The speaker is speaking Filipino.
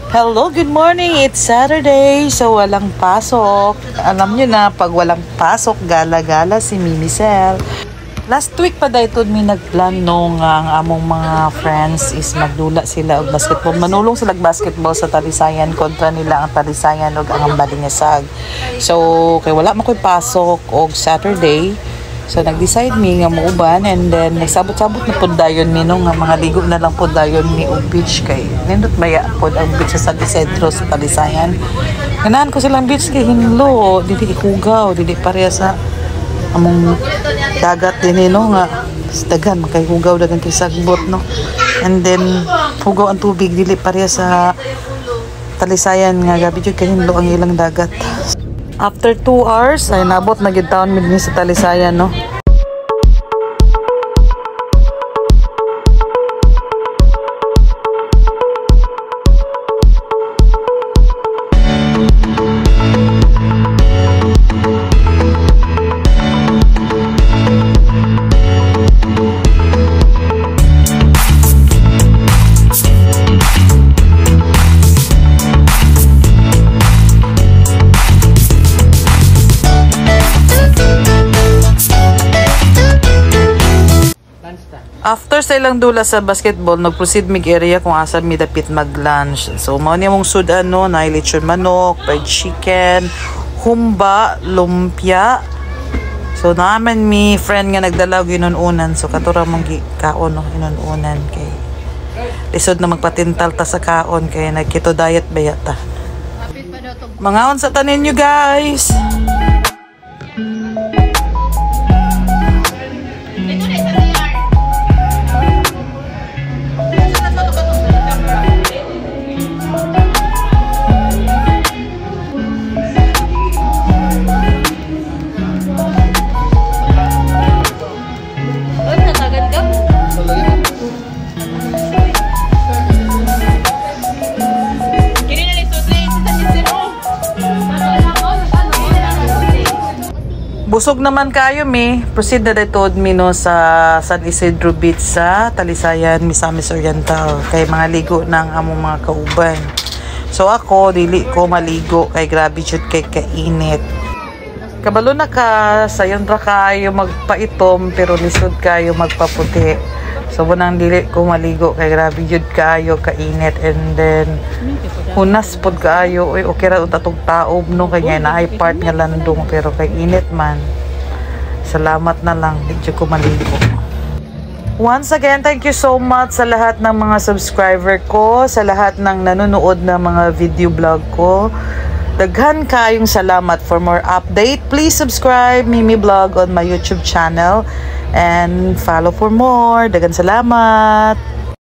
Hello, good morning. It's Saturday, so walang pasok. Alam nyo na, pag walang pasok, gala-gala si Mimicel. Last week pa dahil mi nagplan nung ang among mga friends is magdula sila og basketball. Manulong sila basketball sa Talisayan kontra nila ang Talisayan og ang Balingasag. So, kay wala man koy pasok og Saturday. So, nag-decide mi nga muuban and then nagsabot-sabot na po dayon ni nga mga ligo na lang po dayon ni og beach kay nindot maya po ang beach sa Sentro sa Talisayan. Ganahan ko silang beach kay hinlo, dili ikugaw, dili pareha sa among dagat din nga dagan kay hugaw dagan kay sagbot no. And then hugaw ang tubig dili pareha sa Talisayan nga gabi jud kay hinlo ang ilang dagat. After 2 hours, ay nabot na gid taon mi sa Talisayan, no? After sa ilang dula sa basketball, nag-proceed mig area kung asan mi dapit mag-lunch. So, mao ni mong sudan no, na lechon manok, fried chicken, humba, lumpia. So, naaman mi friend nga nagdala og inununan. So, katura mong kaon no, inununan kay lisod na magpatintal ta sa kaon kay nagketo diet bayata. Mga on sa tanin nyo guys. Busog naman kayo mi. Proceed na dito mi no sa San Isidro Beach sa Talisayan, Misamis Oriental. Kay mga ligo ng among mga kauban. So ako, dili ko maligo kay grabe jud kay kainit. Kabalo na ka, sayon ra kayo magpaitom pero lisod kayo magpaputi. So bunang dili ko maligo kay grabe jud kayo kainit and then hunas pod kaayo oy okay ra utatog taob no kay na ay part nga landong pero kay init man. Salamat na lang di ko maligo. Once again, thank you so much sa lahat ng mga subscriber ko, sa lahat ng nanonood na mga video vlog ko. Daghan kayong salamat. For more update, please subscribe Mimi Vlog on my YouTube channel and follow for more. Daghan salamat.